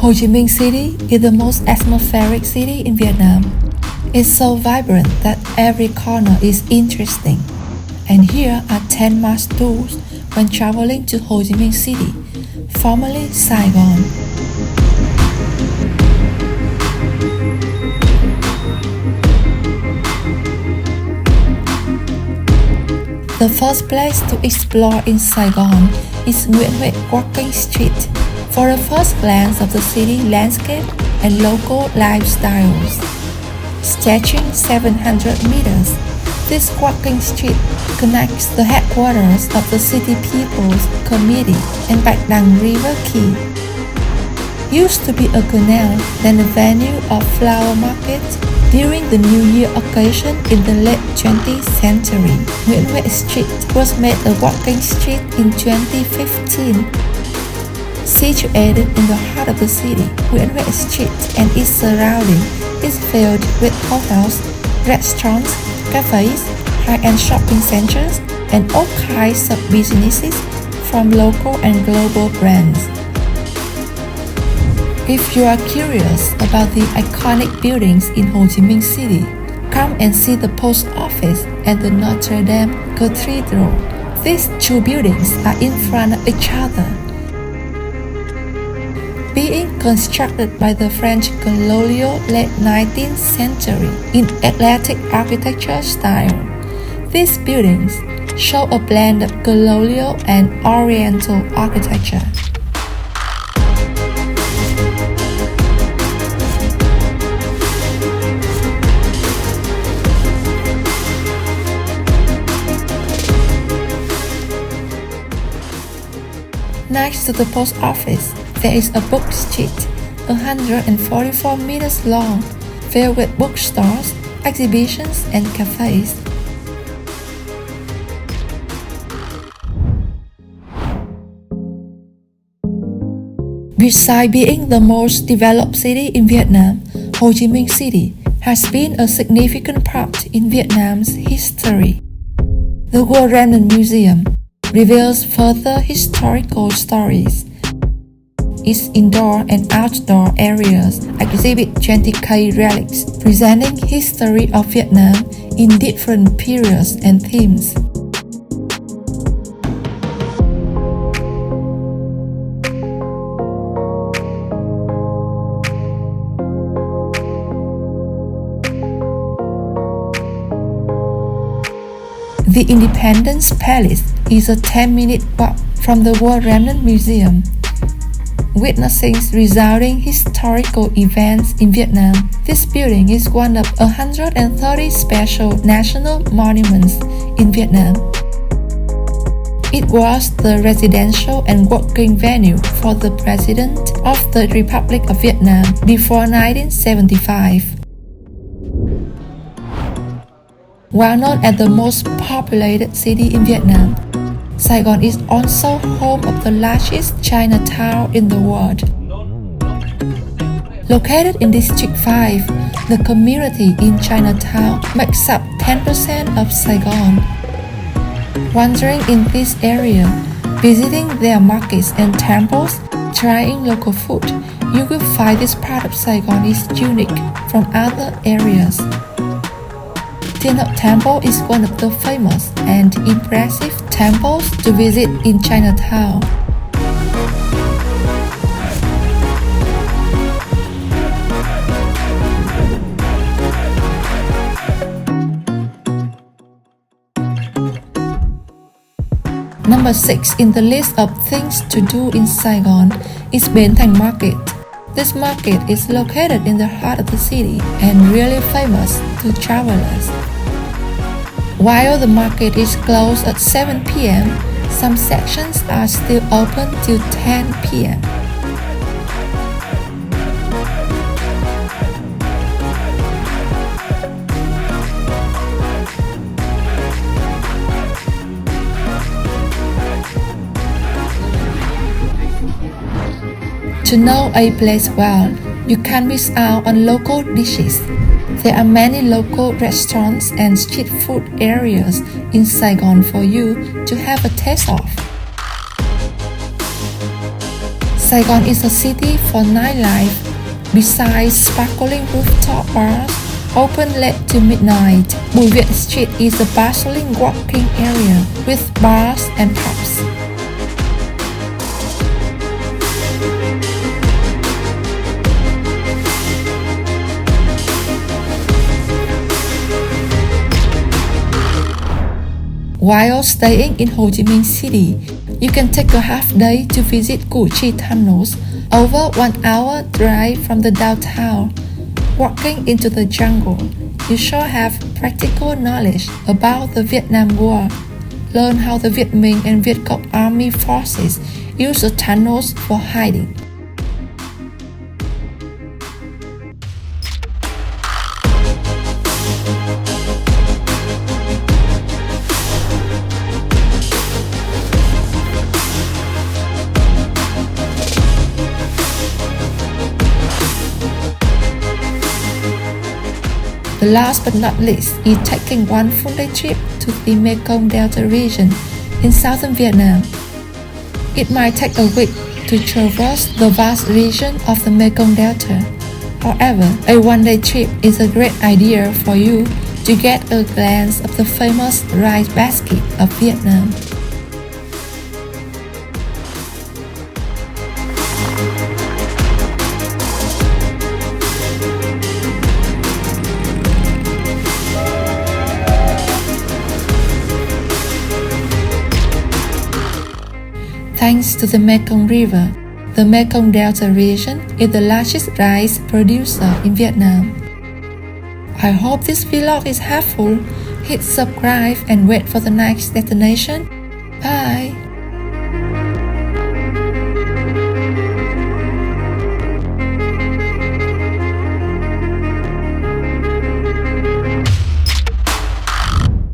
Ho Chi Minh City is the most atmospheric city in Vietnam. It's so vibrant that every corner is interesting. And here are 10 must-dos when traveling to Ho Chi Minh City, formerly Saigon. The first place to explore in Saigon is Nguyễn Huệ Walking Street for a first glance of the city landscape and local lifestyles. Stretching 700 meters, this walking street connects the headquarters of the City People's Committee and Bạch Đằng River Quay. Used to be a canal, then a venue of flower markets during the New Year occasion in the late 20th century. Nguyễn Huệ Street was made a walking street in 2015. Situated in the heart of the city, Nguyễn Huệ Street and its surrounding is filled with hotels, restaurants, cafes, high-end shopping centers, and all kinds of businesses from local and global brands. If you are curious about the iconic buildings in Ho Chi Minh City, come and see the post office and the Notre Dame Cathedral. These two buildings are in front of each other. Being constructed by the French colonial late 19th century in eclectic architecture style, these buildings show a blend of colonial and oriental architecture. Next to the post office, there is a book street, 144 meters long, filled with bookstores, exhibitions, and cafes. Besides being the most developed city in Vietnam, Ho Chi Minh City has been a significant part in Vietnam's history. The World Remnant Museum reveals further historical stories. Its indoor and outdoor areas exhibit 20K relics presenting history of Vietnam in different periods and themes. The Independence Palace is a 10-minute walk from the World Remnant Museum. Witnessing resounding historical events in Vietnam, this building is one of 130 special national monuments in Vietnam. It was the residential and working venue for the President of the Republic of Vietnam before 1975. While known as the most populated city in Vietnam, Saigon is also home of the largest Chinatown in the world. Located in District 5, the community in Chinatown makes up 10% of Saigon. Wandering in this area, visiting their markets and temples, trying local food, you will find this part of Saigon is unique from other areas. Thiên Hậu Temple is one of the famous and impressive temples to visit in Chinatown. Number 6 in the list of things to do in Saigon is Bến Thành Market. This market is located in the heart of the city and really famous to travelers. While the market is closed at 7 p.m., some sections are still open till 10 p.m. To know a place well, you can't miss out on local dishes. There are many local restaurants and street food areas in Saigon for you to have a taste of. Saigon is a city for nightlife. Besides sparkling rooftop bars, open late to midnight, VINNY'S Street is a bustling walking area with bars and pubs. While staying in Ho Chi Minh City, you can take a half day to visit Ho Chi tunnels, over 1 hour drive from the downtown. Walking into the jungle, you sure have practical knowledge about the Vietnam War. Learn how the Viet Minh and Viet Cong army forces use the tunnels for hiding. The last but not least is taking one full day trip to the Mekong Delta region in southern Vietnam. It might take a week to traverse the vast region of the Mekong Delta. However, a one-day trip is a great idea for you to get a glance of the famous rice basket of Vietnam. Thanks to the Mekong River, the Mekong Delta region is the largest rice producer in Vietnam. I hope this vlog is helpful. Hit subscribe and wait for the next destination. Bye!